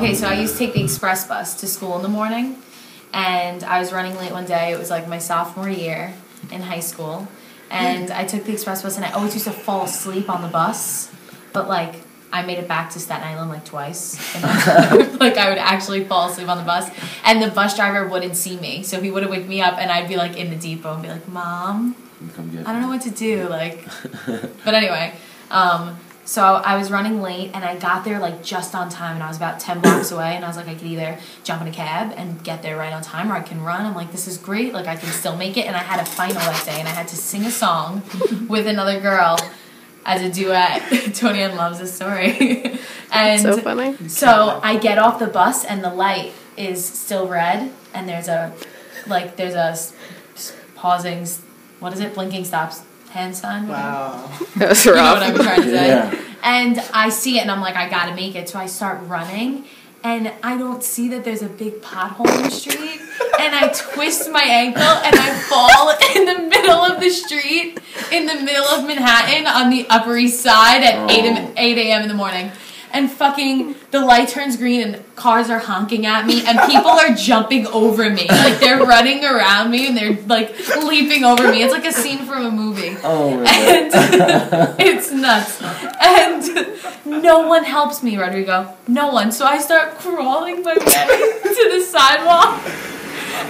Okay, so I used to take the express bus to school in the morning, and I was running late one day. It was like my sophomore year in high school, and I took the express bus, and I always used to fall asleep on the bus, but like I made it back to Staten Island like twice. And like I would actually fall asleep on the bus, and the bus driver wouldn't see me, so he would wake me up, and I'd be like in the depot and be like, "Mom, I don't know what to do." Like, but anyway, so I was running late, and I got there like just on time, and I was about 10 blocks away, and I was like, I could either jump in a cab and get there right on time, or I can run. I'm like, this is great. Like I can still make it, and I had a final that day, and I had to sing a song with another girl as a duet. Tony Ann loves this story. And so funny. So I get off the bus, and the light is still red, and there's a pausing, what is it, blinking stops hand sign. Wow. That was rough. You know what I'm trying to say. Yeah. And I see it, and I'm like, I gotta make it. So I start running, and I don't see that there's a big pothole in the street, and I twist my ankle, and I fall in the middle of the street, in the middle of Manhattan, on the Upper East Side at 8 a.m. in the morning. And fucking, the light turns green, and cars are honking at me, and people are jumping over me. Like, they're running around me, and they're, like, leaping over me. It's like a scene from a movie. Oh, my and God. It's nuts. And no one helps me, Rodrigo. No one. So I start crawling my way to the sidewalk.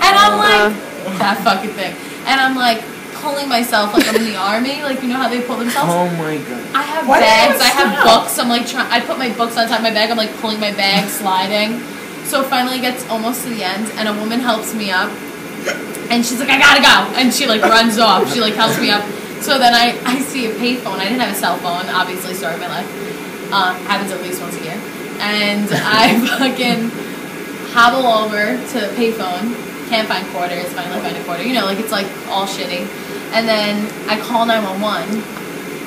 And I'm like, that fucking thing. And I'm like, pulling myself like I'm in the army, like you know how they pull themselves. Oh my God! I have bags, I have books. I'm like I put my books on top of my bag. I'm like pulling my bag, sliding. So finally it gets almost to the end, and a woman helps me up, and she's like, I gotta go, and she like runs off. She like helps me up. So then I see a payphone. I didn't have a cell phone, obviously. Story of my life. Happens at least once a year, and I fucking hobble over to the payphone. Can't find quarters. Finally find a quarter. You know, like it's like all shitty. And then I call 911,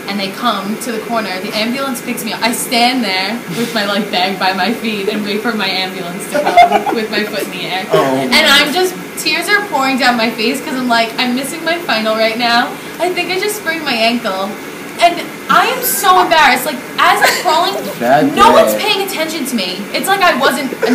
and they come to the corner. The ambulance picks me up. I stand there with my like bag by my feet and wait for my ambulance to come with my foot in the air. And I'm just, tears are pouring down my face because I'm like, I'm missing my final right now. I think I just sprained my ankle. And I am so embarrassed. Like, as I'm crawling, no one's paying attention to me. It's like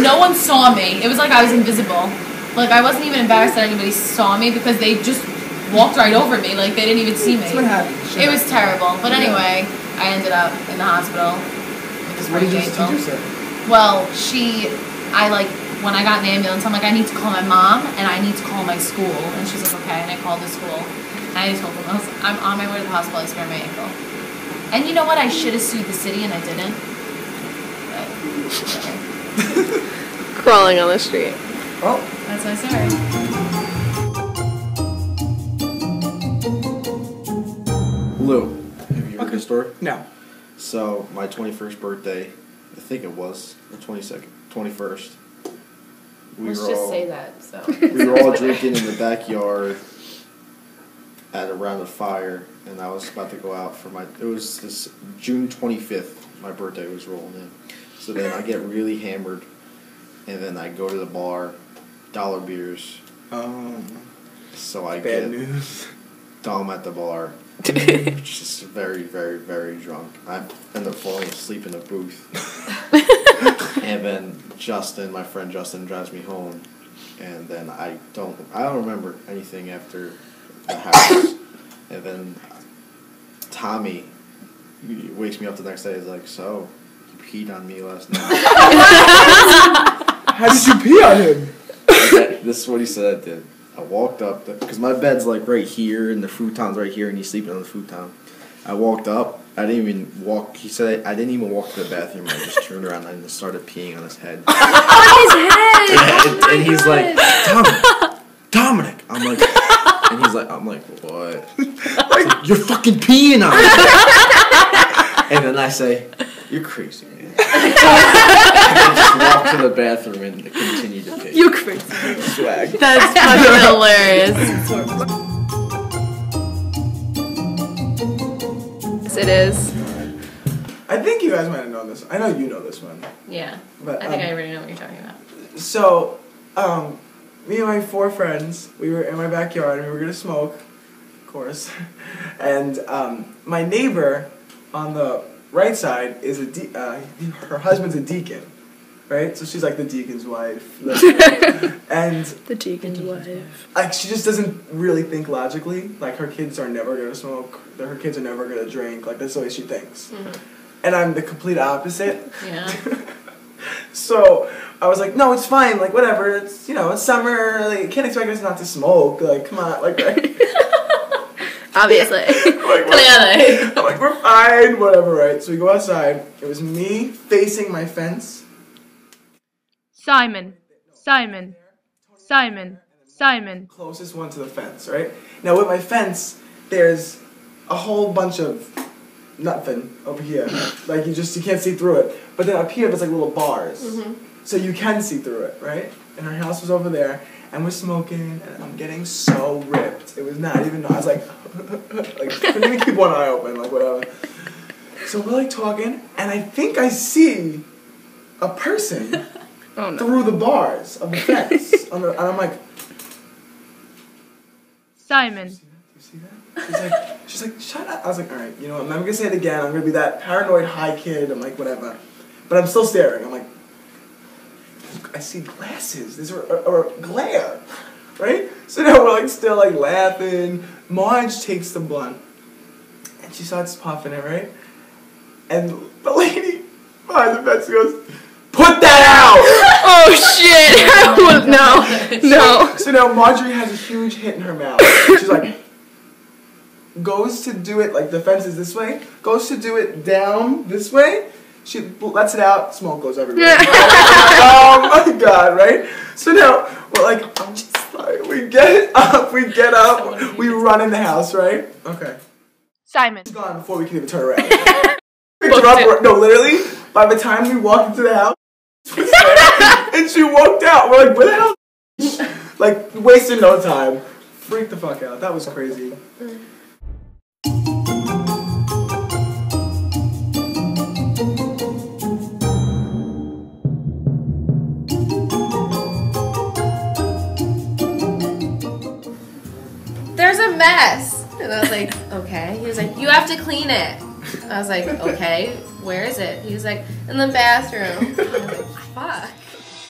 no one saw me. It was like I was invisible. Like, I wasn't even embarrassed that anybody saw me because they just walked right over me, like they didn't even see me. That's what happened. It was terrible. But anyway, I ended up in the hospital with this What did your ankle. teacher say? Well, when I got in the ambulance, I'm like, I need to call my mom and I need to call my school. And she's like, okay. And I called the school. And I told them, I'm on my way to the hospital, I sprained my ankle. And you know what? I should have sued the city and I didn't. But, whatever. Crawling on the street. Oh. That's my story. Lou, have you heard this story? No. So, my 21st birthday, I think it was, the 22nd, 21st. Let's just say that, so. We were all drinking in the backyard at around a fire, and I was about to go out for it was this June 25th, my birthday was rolling in. So then I get really hammered, and then I go to the bar, dollar beers. So I Bad news. Dumb at the bar. Just very, very, very drunk. I end up falling asleep in the booth. And then my friend Justin drives me home, and then I don't remember anything after the house. And then Tommy wakes me up the next day. He's like, "So, you peed on me last night?" How did you pee on him? This is what he said I did. I walked up, because my bed's like right here, and the futon's right here, and he's sleeping on the futon. I walked up, I didn't even walk, he said I didn't even walk to the bathroom, I just turned around and just started peeing on his head. On his head! And he's like, Dominic! I'm like, and he's like, I'm like, what? Like, you're fucking peeing on me! And then I say, you're crazy, man. And I just walked to the bathroom and continued to pee. You crazy. Swag. That's fucking hilarious. Yes, it is. I think you guys might have known this. I know you know this one. Yeah. But, I think I already know what you're talking about. So, me and my 4 friends, we were in my backyard and we were going to smoke, of course. And my neighbor on the right side is her husband's a deacon. right? So she's like the deacon's wife. And The deacon's wife. like she just doesn't really think logically. Like her kids are never gonna smoke. Her kids are never gonna drink. Like that's the way she thinks. And I'm the complete opposite. Yeah. So I was like, no, it's fine. Like whatever. It's it's summer. Like you can't expect us not to smoke. Like come on. Like right? Obviously. Clearly. I'm like we're fine. Whatever. Right. So we go outside. It was me facing my fence. Simon, Simon, Simon, Simon. Closest one to the fence, right? Now with my fence, there's a whole bunch of nothing over here. Like you can't see through it. But then up here there's like little bars. So you can see through it, right? And our house was over there and we're smoking and I'm getting so ripped. It was not even I was like couldn't even keep one eye open, like whatever. So we're like talking and I think I see a person through the bars of the fence. And I'm like, Simon. you see that? She's like, shut up. I was like, all right, you know what? I'm never gonna say it again. I'm gonna be that paranoid high kid. I'm like, whatever. But I'm still staring. I'm like, I see glasses. There's a glare, right? So now we're like still like laughing. Marge takes the blunt and she starts puffing it, right? And the lady behind the fence goes, put that out! Oh shit! No. So now Marjorie has a huge hit in her mouth. She's like, goes to do it, like the fence is this way, goes to do it down this way, she lets it out, smoke goes everywhere. Oh my god, right? So now, we're like, I'm just like, we get up, we run in the house, right? Okay. Simon. She's gone before we can even turn around. Picked her up, no, literally, by the time we walked into the house, and she walked out. We're like, where the hell? Like, wasted no time. Freaked the fuck out. That was crazy. There's a mess. And I was like, okay. He was like, you have to clean it. I was like, okay, where is it? He was like, in the bathroom. I was like, fuck.